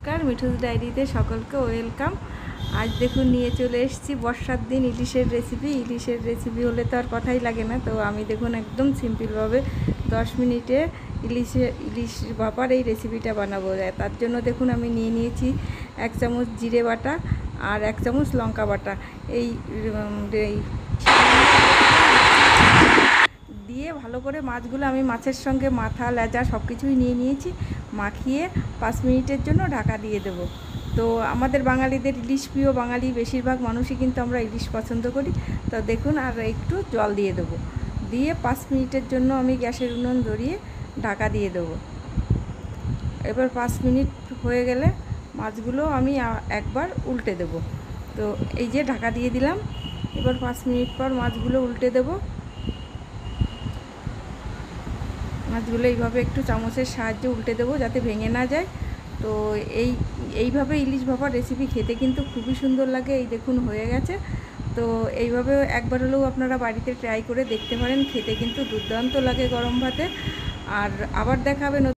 নমস্কার, মিঠুস ডায়েরিতে সকলকে ওয়েলকাম। আজ দেখুন নিয়ে চলে এসেছি বর্ষার দিন ইলিশের রেসিপি হলে তো আর কথাই লাগে না। তো আমি দেখুন একদম সিম্পলভাবে 10 মিনিটে ইলিশ ভাপার এই রেসিপিটা বানাবো। তার জন্য দেখুন আমি নিয়ে নিয়েছি 1 চামচ জিরে বাটা আর 1 চামচ লঙ্কা বাটা। এই দিয়ে ভালো করে মাছগুলো আমি মাছের সঙ্গে মাথা লেজা সব কিছুই নিয়ে নিয়েছি, মাখিয়ে 5 মিনিটের জন্য ঢাকা দিয়ে দেব। তো আমাদের বাঙালিদের ইলিশ প্রিয় বাঙালি বেশিরভাগ মানুষই কিন্তু আমরা ইলিশ পছন্দ করি। তো দেখুন আর একটু জল দিয়ে দেবো, দিয়ে 5 মিনিটের জন্য আমি গ্যাসের উনুন ধরিয়ে ঢাকা দিয়ে দেবো। এবার 5 মিনিট হয়ে গেলে মাছগুলো আমি একবার উল্টে দেব। তো এই যে ঢাকা দিয়ে দিলাম, এবার 5 মিনিট পর মাছগুলো উল্টে দেবো। মাছগুলো এইভাবে একটু চামচের সাহায্যে উল্টে দেবো যাতে ভেঙে না যায়। তো এইভাবে ইলিশ ভাপার রেসিপি খেতে কিন্তু খুবই সুন্দর লাগে। এই দেখুন হয়ে গেছে। তো এইভাবে একবার হলেও আপনারা বাড়িতে ট্রাই করে দেখতে পারেন, খেতে কিন্তু দুর্দান্ত লাগে গরম ভাতে। আর আবার দেখা হবে।